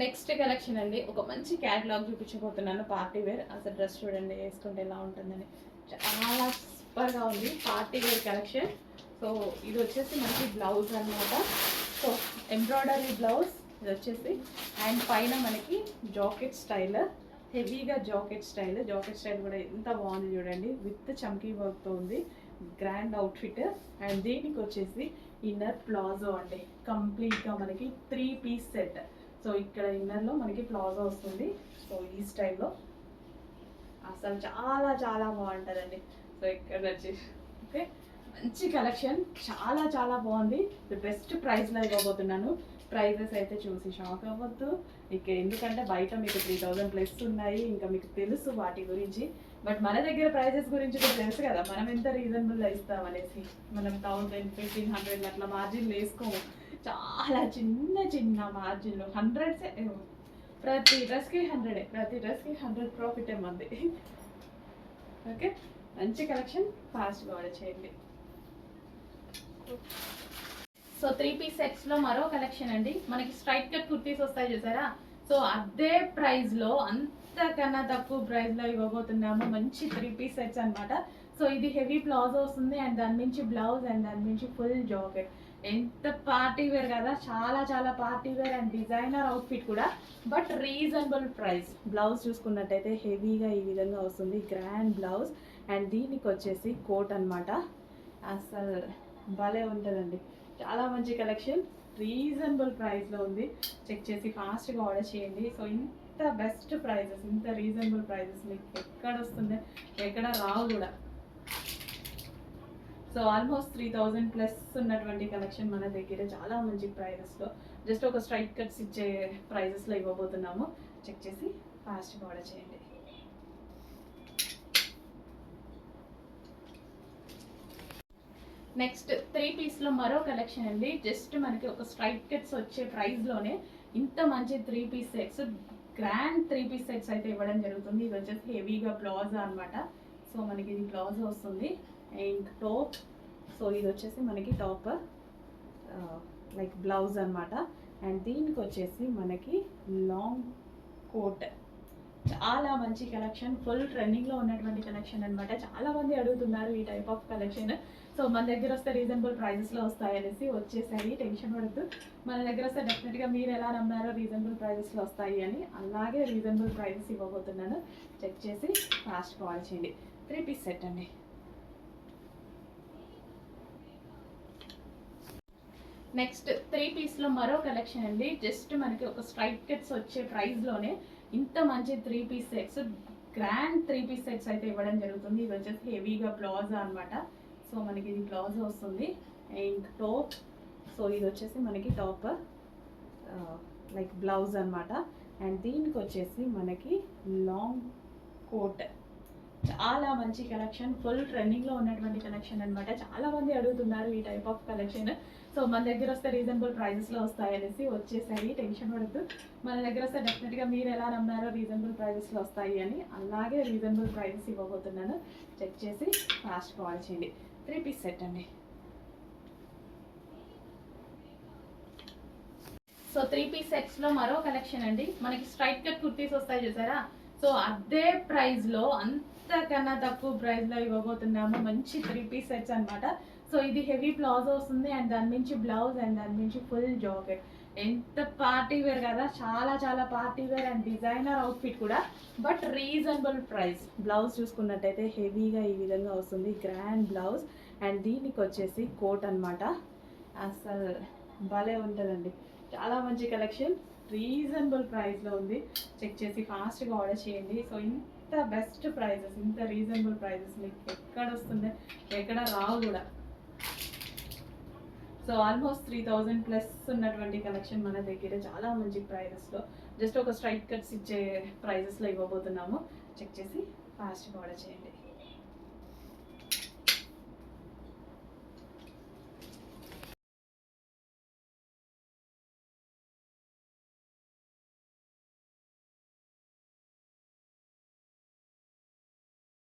Next collection అండి, ఒక మంచి క్యాటలాగ్ చూపించబోతున్నాను. Party wear. అసలు డ్రెస్ చూడండి వేసుకుంటే ఎలా ఉంటుందని, చాలా సూపర్గా ఉంది పార్టీ వేర్ కలెక్షన్. సో ఇది వచ్చేసి మనకి బ్లౌజ్ అనమాట. సో ఎంబ్రాయిడరీ బ్లౌజ్ ఇది వచ్చేసి, అండ్ పైన మనకి జాకెట్ స్టైల్, హెవీగా జాకెట్ స్టైల్ కూడా ఎంత బాగుంది చూడండి, విత్ చమ్కీ వర్క్తో ఉంది. Grand outfit. అండ్ దీనికి వచ్చేసి ఇన్నర్ ప్లాజో అండి, కంప్లీట్గా మనకి 3 పీస్ సెట్. సో ఇక్కడ ఇన్నర్లో మనకి ప్లాజో వస్తుంది. సో ఈ స్టైల్లో అసలు చాలా చాలా బాగుంటుందండి. సో ఇక్కడ వచ్చేసి ఓకే, మంచి కలెక్షన్, చాలా చాలా బాగుంది. బెస్ట్ ప్రైస్లో ఇవ్వబోతున్నాను. ప్రైజెస్ అయితే చూసి షాక్ అవ్వద్దు ఇక్కడ, ఎందుకంటే బయట మీకు 3000 ప్లస్ ఉన్నాయి, ఇంకా మీకు తెలుసు వాటి గురించి. బట్ మన దగ్గర ప్రైజెస్ గురించి కూడా తెలుసు కదా, మనం ఎంత రీజనబుల్గా ఇస్తాం అనేసి. మనం 1000, 1500 అట్లా మార్జిన్లు వేసుకోము, చాలా చిన్న చిన్న మార్జిన్లు. 100 ప్రతి డ్రెస్కి 100, ప్రతి డ్రెస్కి 100 ప్రాఫిట్ ఏమంది. ఓకే, మంచి కలెక్షన్, ఫాస్ట్గా ఆర్డర్ చేయండి. సో 3 పీస్ సెట్స్లో మరో కలెక్షన్ అండి, మనకి స్ట్రైట్ కట్ కుర్తీస్ వస్తాయి చూసారా. సో అదే ప్రైస్లో, అంతకన్నా తక్కువ ప్రైస్లో ఇవ్వబోతున్నాము. మంచి 3 పీస్ సెట్స్ అనమాట. సో ఇది హెవీ ప్లాజో వస్తుంది, అండ్ దాని నుంచి బ్లౌజ్, అండ్ దాని నుంచి ఫుల్ జాకెట్. ఎంత పార్టీ వేర్ కదా, చాలా చాలా party wear and designer outfit కూడా, బట్ రీజనబుల్ ప్రైస్. బ్లౌజ్ చూసుకున్నట్టయితే హెవీగా ఈ విధంగా వస్తుంది, గ్రాండ్ బ్లౌజ్. అండ్ దీనికి వచ్చేసి కోట్ అనమాట. అసలు భలే ఉంటుందండి, చాలా మంచి కలెక్షన్, రీజనబుల్ ప్రైస్లో ఉంది. చెక్ చేసి ఫాస్ట్గా ఆర్డర్ చేయండి. సో ఇంత బెస్ట్ ప్రైజెస్, ఇంత రీజనబుల్ ప్రైజెస్ మీకు ఎక్కడ వస్తుంది, ఎక్కడ రావు కూడా. సో ఆల్మోస్ట్ 3000 ప్లస్ ఉన్నటువంటి కలెక్షన్ మన దగ్గర చాలా మంచి ప్రైజెస్లో, జస్ట్ ఒక స్ట్రైట్ కట్స్ ఇచ్చే ప్రైజెస్లో ఇవ్వబోతున్నాము. చెక్ చేసి ఫాస్ట్గా ఆర్డర్ చేయండి. నెక్స్ట్ 3 పీస్లో మరో కలెక్షన్ అండి, జస్ట్ మనకి ఒక స్ట్రైట్ కట్స్ వచ్చే ప్రైస్లోనే ఇంత మంచి 3 piece sets, grand 3 piece sets అయితే ఇవ్వడం జరుగుతుంది. ఇది వచ్చేసి హెవీగా ప్లాజో అనమాట. సో మనకి ఇది ప్లాజో వస్తుంది, అండ్ టాప్. సో ఇది వచ్చేసి మనకి టాప్ లైక్ బ్లౌజ్ అనమాట. అండ్ దీనికి వచ్చేసి మనకి లాంగ్ కోట్. చాలా మంచి కలెక్షన్, ఫుల్ ట్రెండింగ్లో ఉన్నటువంటి కలెక్షన్ అనమాట. చాలా మంది అడుగుతున్నారు ఈ టైప్ ఆఫ్ కలెక్షన్. సో మన దగ్గర వస్తే రీజనబుల్ ప్రైజెస్లో వస్తాయనేసి వచ్చేసాయి, టెన్షన్ పడద్దు. మన దగ్గర వస్తే డెఫినెట్గా మీరు ఎలా నమ్మారో రీజనబుల్ ప్రైజెస్లో వస్తాయి అని, అలాగే రీజనబుల్ ప్రైజెస్ ఇవ్వబోతున్నాను. చెక్ చేసి ఫాస్ట్ కాల్ చేయండి. 3 పీస్ సెట్ అండి. నెక్స్ట్ 3 పీస్లో మరో కలెక్షన్ అండి, జస్ట్ మనకి ఒక స్ట్రైట్ కట్స్ వచ్చే ప్రైస్లోనే ఇంత మంచి 3 piece sets, grand 3 piece sets అయితే ఇవ్వడం జరుగుతుంది. ఇది వచ్చేసి హెవీగా ప్లాజో అనమాట. సో మనకి ఇది ప్లాజో వస్తుంది, అండ్ టాప్. సో ఇది వచ్చేసి మనకి టాప్ లైక్ బ్లౌజ్ అనమాట. అండ్ దీనికి వచ్చేసి మనకి లాంగ్ కోట్. చాలా మంచి కలెక్షన్, ఫుల్ ట్రెండింగ్లో ఉన్నటువంటి కలెక్షన్ అనమాట. చాలా మంది అడుగుతున్నారు ఈ టైప్ ఆఫ్ కలెక్షన్. సో మన దగ్గర వస్తే రీజనబుల్ ప్రైజెస్లో వస్తాయనేసి వచ్చేసాయి, టెన్షన్ పడద్దు. మన దగ్గర వస్తే డెఫినెట్గా మీరు ఎలా నమ్మారో రీజనబుల్ ప్రైజెస్లో వస్తాయి అని, అలాగే రీజనబుల్ ప్రైజెస్ ఇవ్వబోతున్నాను. చెక్ చేసి ఫాస్ట్ కాల్ చేయండి. 3 పీస్ సెట్ అండి. సో 3 పీస్ సెట్స్లో మరో కలెక్షన్ అండి, మనకి స్ట్రైట్ కట్ కుర్తీస్ వస్తాయి చూసారా. సో అదే ప్రైస్లో, అంతకన్నా తక్కువ ప్రైస్లో ఇవ్వబోతున్నాము. మంచి 3 పీస్ సెట్స్ అనమాట. సో ఇది హెవీ ప్లాజో వస్తుంది, అండ్ దాని నుంచి బ్లౌజ్, అండ్ దాని నుంచి ఫుల్ జాకెట్. ఎంత పార్టీ వేర్ కదా, చాలా చాలా party wear and designer outfit కూడా, బట్ రీజనబుల్ ప్రైస్. బ్లౌజ్ చూసుకున్నట్టయితే హెవీగా ఈ విధంగా వస్తుంది, గ్రాండ్ బ్లౌజ్. అండ్ దీనికి వచ్చేసి కోట్ అనమాట. అసలు భలే ఉంటుందండి, చాలా మంచి కలెక్షన్, రీజనబుల్ ప్రైస్లో ఉంది. చెక్ చేసి ఫాస్ట్గా ఆర్డర్ చేయండి. సో ఇంత బెస్ట్ ప్రైజెస్, ఇంత రీజనబుల్ ప్రైజెస్ మీకు ఎక్కడ వస్తుంది, ఎక్కడ రావు కూడా. సో ఆల్మోస్ట్ 3000 ప్లస్ ఉన్నటువంటి కలెక్షన్ మన దగ్గర చాలా మంచి ప్రైజెస్లో, జస్ట్ ఒక స్ట్రైట్ కట్స్ ఇచ్చే ప్రైజెస్లో ఇవ్వబోతున్నాము. చెక్ చేసి ఫాస్ట్గా ఆర్డర్ చేయండి.